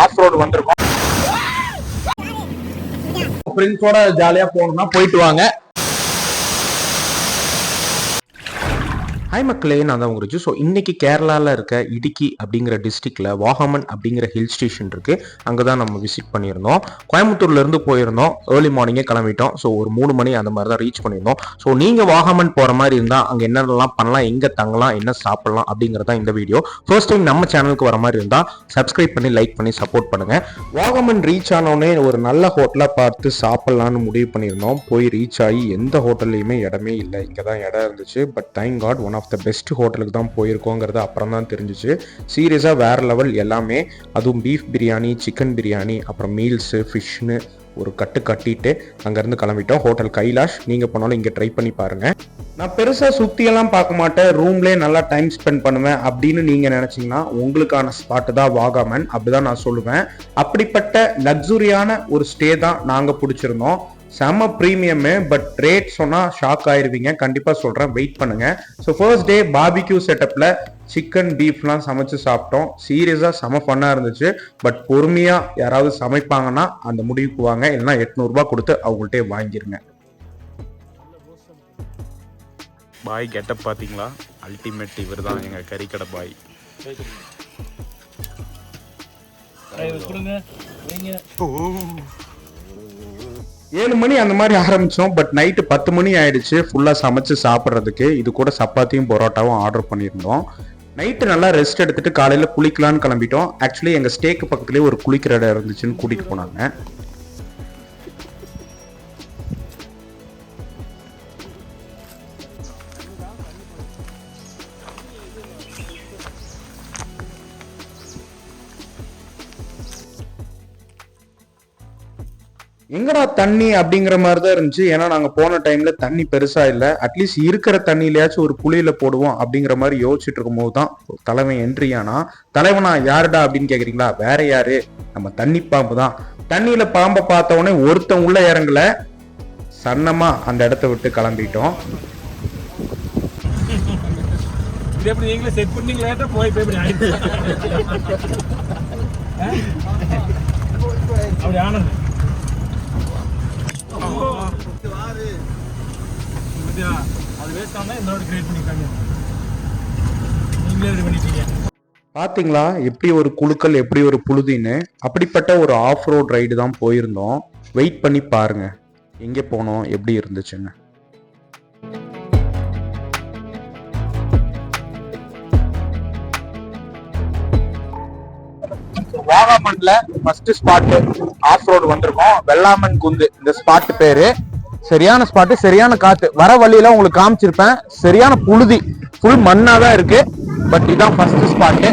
Off road வந்திருக்கோம். ஃப்ரெண்ட்ஸோட ஜாலியா போகணும்னா போயிட்டு வாங்க. ஹாய் மக்களே, நான் தான் உங்களுக்கு. ஸோ இன்னைக்கு கேரளாவில் இருக்க இடுக்கி அப்படிங்கிற டிஸ்ட்ரிக்டில் வாகமன் அப்படிங்கிற ஹில் ஸ்டேஷன் இருக்குது. அங்கே தான் நம்ம விசிட் பண்ணியிருந்தோம். கோயம்புத்தூர்லேருந்து போயிருந்தோம். ஏர்லி மார்னிங்கே கிளம்பிட்டோம். ஸோ ஒரு 3 மணி அந்த மாதிரி தான் ரீச் பண்ணியிருந்தோம். ஸோ நீங்கள் வாகமன் போகிற மாதிரி இருந்தால் அங்கே என்னென்னலாம் பண்ணலாம், எங்கே தங்கலாம், என்ன சாப்பிட்லாம் அப்படிங்கிறதா இந்த வீடியோ. ஃபர்ஸ்ட் டைம் நம்ம சேனலுக்கு வர மாதிரி இருந்தால் சப்ஸ்கிரைப் பண்ணி லைக் பண்ணி சப்போர்ட் பண்ணுங்கள். வாகமன் ரீச் ஆனோடனே ஒரு நல்ல ஹோட்டலாக பார்த்து சாப்பிட்லான்னு முடிவு பண்ணியிருந்தோம். போய் ரீச் ஆகி எந்த ஹோட்டல்லையுமே இடமே இல்லை. இங்கே தான் இடம் இருந்துச்சு. But thank God one of the best ஹோட்டலுக்கு தான் போயிருக்கோங்கிறது அப்புறம் தான் தெரிஞ்சிச்சு. சீரியஸாக வேற லெவல் எல்லாமே. அதுவும் பீஃப் பிரியாணி, சிக்கன் பிரியாணி, அப்புறம் மீல்ஸு, ஃபிஷ்னு ஒரு கட்டிட்டு அங்கேருந்து கிளம்பிட்டோம். ஹோட்டல் கைலாஷ். நீங்கள் போனாலும் இங்கே ட்ரை பண்ணி பாருங்கள். நான் பெருசாக சுற்றியெல்லாம் பார்க்க மாட்டேன், ரூம்லேயே நல்லா டைம் ஸ்பெண்ட் பண்ணுவேன் அப்படின்னு நீங்கள் நினச்சிங்கன்னா உங்களுக்கான ஸ்பாட்டு தான் வாகமன். அப்படிதான் நான் சொல்லுவேன். அப்படிப்பட்ட லக்ஸுரியான ஒரு ஸ்டே தான் நாங்கள் பிடிச்சிருந்தோம். செம்ம ப்ரீமியமு. பட் ரேட் சொன்னால் ஷாக் ஆயிருவீங்க. கண்டிப்பாக சொல்கிறேன், வெயிட் பண்ணுங்கள். ஸோ ஃபர்ஸ்ட் டே பார்பிக்யூ செட்டப்பில் சிக்கன் பீஃப்லாம் சமைச்சு சாப்பிட்டோம். சீரியஸாக செம ஃபன்னாக இருந்துச்சு. பட் பொறுமையாக யாராவது சமைப்பாங்கன்னா அந்த முடிவுக்கு வாங்க, இல்லைன்னா 800 கொடுத்து அவங்கள்ட்டே வாங்கிருங்க. பாய் கெட்டப் பார்த்தீங்களா? அல்டிமேட். இவர் தான் எங்கள் கறிக்கடை பாய். 7 மணி அந்த மாதிரி ஆரம்பிச்சோம். பட் நைட்டு 10 மணி ஆயிடுச்சு ஃபுல்லாக சமைச்சு சாப்பிட்றதுக்கு. இது கூட சப்பாத்தியும் பரோட்டாவும் ஆர்டர் பண்ணியிருந்தோம். நைட்டு நல்லா ரெஸ்ட் எடுத்துட்டு காலையில் குளிக்கலான்னு கிளம்பிட்டோம். ஆக்சுவலி எங்கள் ஸ்டேக்கு பக்கத்துலேயே ஒரு குளிக்கிற இடம் இருந்துச்சுன்னு கூட்டிகிட்டு போனாங்க. எங்கடா தண்ணி அப்படிங்கிற மாதிரி தான் இருந்துச்சு. ஏன்னா நாங்கள் போன டைம்ல தண்ணி பெருசா இல்லை. அட்லீஸ்ட் இருக்கிற தண்ணியிலயாச்சும் ஒரு குளியில போடுவோம் அப்படிங்கிற மாதிரி யோசிச்சுட்டு இருக்கும் போது தான் தலைவன் என்ட்ரி ஆனா. தலைவனா யாருடா அப்படின்னு கேக்குறீங்களா? வேற யாரு, நம்ம தண்ணி பாம்பு தான். தண்ணியில பாம்பை பார்த்த உடனே ஒருத்தன் உள்ள இறங்கல, சன்னமா அந்த இடத்த விட்டு கிளம்பிட்டோம். பாத்தீங்களா எப்படி ஒரு குழுக்கள், எப்படி ஒரு புழுதின்னு. அப்படிப்பட்ட ஒரு ஆஃப் ரோட் ரைடு தான் போயிருந்தோம். வெயிட் பண்ணி பாருங்க எங்க போனோம், எப்படி இருந்துச்சுன்னு. வாகமன்ல ஃபர்ஸ்ட் ஸ்பாட் ஆஃப் ரோடு வந்திருக்கோம். வெள்ளாமன் குந்து இந்த ஸ்பாட் பேரு. சரியான ஸ்பாட்டு, சரியான காத்து. வர வழியில உங்களுக்கு காமிச்சிருப்பேன். சரியான புழுதி, ஃபுல் மண்ணாதான் இருக்கு. பட் இதான் ஃபர்ஸ்ட் ஸ்பாட்டு.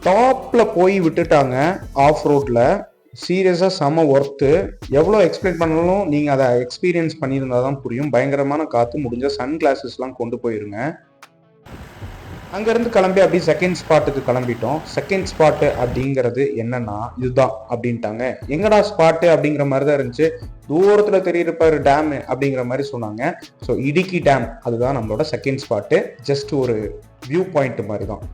டாப்ல போய் விட்டுட்டாங்க ஆஃப் ரோட்ல. சீரியஸா செம ஒர்த்து. எவ்வளோ எக்ஸ்பிளைன் பண்ணாலும் நீங்க அதை எக்ஸ்பீரியன்ஸ் பண்ணியிருந்தா தான் புரியும். பயங்கரமான காத்து. முடிஞ்ச சன் கிளாஸஸ்லாம் கொண்டு போயிருங்க. அங்கேருந்து கிளம்பி அப்படி செகண்ட் ஸ்பாட்டுக்கு கிளம்பிட்டோம். செகண்ட் ஸ்பாட்டு அப்படிங்கிறது என்னன்னா இதுதான் அப்படின்ட்டாங்க. எங்கடா ஸ்பாட்டு அப்படிங்கிற மாதிரி தான் இருந்துச்சு. தூரத்தில் தெரியிருப்பாரு டேமு அப்படிங்கிற மாதிரி சொன்னாங்க. ஸோ இடுக்கி டேம் அதுதான் நம்மளோட செகண்ட் ஸ்பாட்டு. ஜஸ்ட் ஒரு வியூ பாயிண்ட் மாதிரி தான்.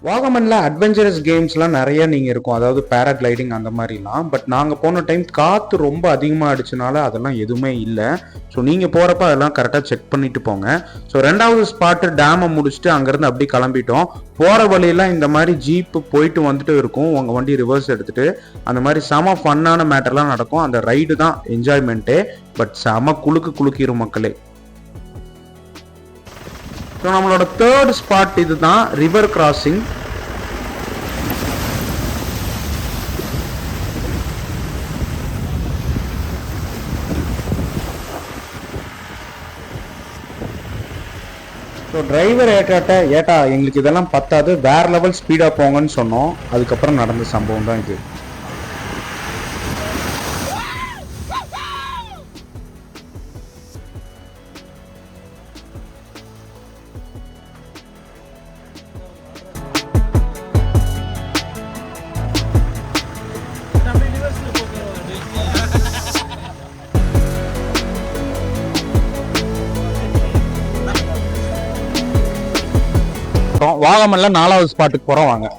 வாகமன்ல அட்வென்ச்சரஸ் கேம்ஸ்லாம் நிறைய நீங்கள் இருக்கும், அதாவது பேராகிளைடிங் அந்த மாதிரிலாம். பட் நாங்கள் போன டைம் காற்று ரொம்ப அதிகமாக அடிச்சனால அதெல்லாம் எதுவுமே இல்லை. ஸோ நீங்கள் போகிறப்ப அதெல்லாம் கரெக்டாக செக் பண்ணிட்டு போங்க. ஸோ 2வது ஸ்பாட்டு டேமை முடிச்சுட்டு அங்கேருந்து அப்படி கிளம்பிட்டோம். போகிற வழியெல்லாம் இந்த மாதிரி ஜீப்பு போயிட்டு வந்துட்டு இருக்கும். உங்கள் வண்டி ரிவர்ஸ் எடுத்துகிட்டு அந்த மாதிரி செம ஃபன்னான மேட்டர்லாம் நடக்கும். அந்த ரைடு தான் என்ஜாய்மெண்ட்டே. பட் செம குலுக்கிரும் மக்களே. ஸோ நம்மளோட 3rd ஸ்பாட் இதுதான், ரிவர் கிராசிங். ஸோ டிரைவர் ஏட்டா எங்களுக்கு இதெல்லாம் பத்தாது, வேற லெவல் ஸ்பீடாக போங்கன்னு சொன்னோம். அதுக்கப்புறம் நடந்த சம்பவம் தான் இது. சாப்பிட்டோம். வாகமன்ல 4வது ஸ்பாட்டுக்கு போறோம் வாங்க.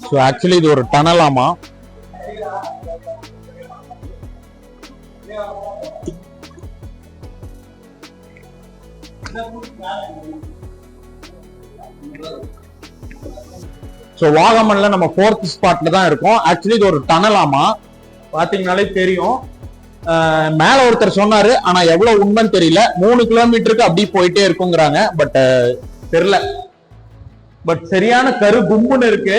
ஸோ ஆக்சுவலி இது ஒரு டனலாமா. ஸோ வாகமன்ல நம்ம 4th ஸ்பாட்ல தான் இருக்கோம். ஆக்சுவலி இது ஒரு டனலாமா, பாத்தீங்கன்னாலே தெரியும். மேல ஒருத்தர் சொன்னாரு, ஆனா எவ்வளவு உண்மைன்னு தெரியல. 3 கிலோமீட்டருக்கு அப்படி போயிட்டே இருக்குங்கிறாங்க. பட் தெரியல. பட் சரியான கரு கும்புன்னு இருக்கு.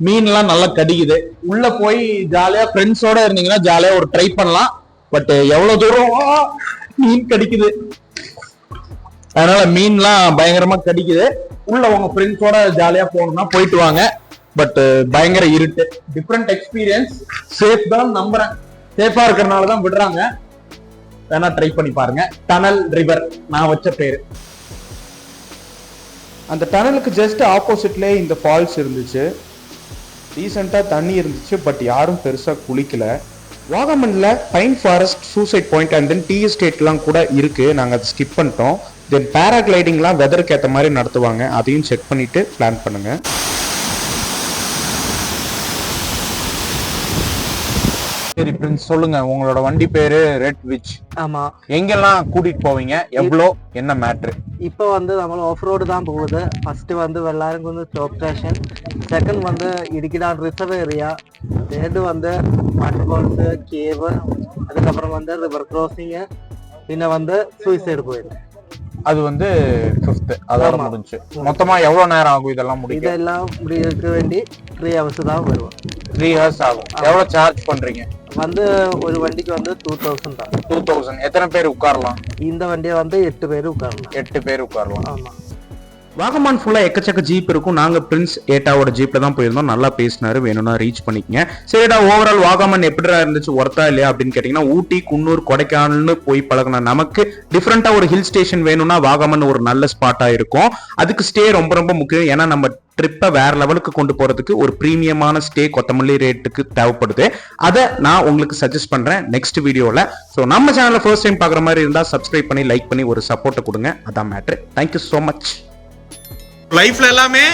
மீன்லாம் நல்லா கடிக்குது. உள்ள போய் ஜாலியா ஃப்ரெண்ட்ஸோட இருந்தீங்கன்னா ஜாலியா ஒரு ட்ரை பண்ணலாம். பட் எவ்வளவு தூரம் மீன் கடிக்குது, அதனால மீன்லாம் பயங்கரமா கடிக்குது. உள்ள உங்க ஃப்ரெண்ட்ஸோட ஜாலியா போகணும்னா போயிட்டு வாங்க. பட் பயங்கர இருட்டு. Different experience. சேஃப் தான் நம்புறேன். சேஃபா இருக்கிறதுனால தான் விடுறாங்க. வேணா ட்ரை பண்ணி பாருங்க. டனல் ரிவர் நான் வச்ச பேரு. அந்த டனலுக்கு ஜஸ்ட் ஆப்போசிட்லேயே இந்த ஃபால்ஸ் இருந்துச்சு. ரீசெண்டாக தண்ணி இருந்துச்சு, பட் யாரும் பெருசாக குளிக்கல. வாகமன்ல pine forest, suicide point and then tea எஸ்டேட்லாம் கூட இருக்கு. நாங்கள் அதை ஸ்கிப் பண்ணிட்டோம். தென் பேராகிளைடிங்லாம் வெதருக்கு ஏற்ற மாதிரி நடத்துவாங்க. அதையும் செக் பண்ணிட்டு பிளான் பண்ணுங்க. சரி பிரின்ஸ், சொல்லுங்க உங்களோட வண்டி பேரு ரெட் விச். ஆமா, எங்கெல்லாம் கூட்டிட்டு போவீங்க, எவ்வளோ, என்ன மேட்ரு? இப்போ வந்து நம்ம ஆஃப் ரோடு தான் போகுது. ஃபர்ஸ்ட் வந்து வெள்ளாரங்குந்து டாப் ஸ்டேஷன், செகண்ட் வந்து இடுக்கிடான் ரிசர்வ் ஏரியா, தேர்டு வந்து வாட்டர்ஃபால்ஸ், கேவ், அதுக்கப்புறம் வந்து ரிவர் கிராசிங், பின்ன வந்து சூசைடு போயிடும். அது வந்து 5th அதோட முடிஞ்சு. மொத்தமா எவ்வளவு நேரம் ஆகும் இதெல்லாம் முடிக்க? இதெல்லாம் முடிக்க வேண்டி 3 hours தான் வருவோம். 3 hours ஆகும். எவ்வளவு சார்ஜ் பண்றீங்க? வந்து ஒரு வண்டிக்கு வந்து 2000 தான். 2000. எத்தனை பேர் உட்காரலாம்? இந்த வண்டியை வந்து 8 பேர் உட்காரலாம். 8 பேர் உட்காரலாம். ஆமா. வாகமான் ஃபுல்லா எக்கச்சக்க ஜீப் இருக்கும். நாங்க பிரின்ஸ் ஏட்டாவோட ஜீப்ல தான் போயிருந்தோம். நல்லா பேசினாரு, வேணும்னா ரீச் பண்ணிக்கங்க. சரிடா, ஓவரால் வாகமான் எப்படிடா இருந்துச்சு, ஒர்த்தா இல்லையா அப்படின்னு கேட்டீங்கன்னா, ஊட்டி, குன்னூர், கொடைக்கானல்னு போய் பழகின நமக்கு டிஃப்ரெண்டா ஒரு ஹில் ஸ்டேஷன் வேணும்னா வாகமான் ஒரு நல்ல ஸ்பாட்டா இருக்கும். அதுக்கு ஸ்டே ரொம்ப ரொம்ப முக்கியம். ஏன்னா நம்ம ட்ரிப்பை வேற லெவலுக்கு கொண்டு போறதுக்கு ஒரு பிரீமியமான ஸ்டே கொத்தமல்லி ரேட்டுக்கு தேவைப்படுது. அதை நான் உங்களுக்கு சஜஸ்ட் பண்றேன் நெக்ஸ்ட் வீடியோல. ஸோ நம்ம சேனலை ஃபர்ஸ்ட் டைம் பார்க்குற மாதிரி இருந்தா சப்ஸ்கிரைப் பண்ணி லைக் பண்ணி ஒரு சப்போர்ட்டை கொடுங்க. அதான் மேட்ரு. Thank you so much. லைஃப்ல எல்லாமே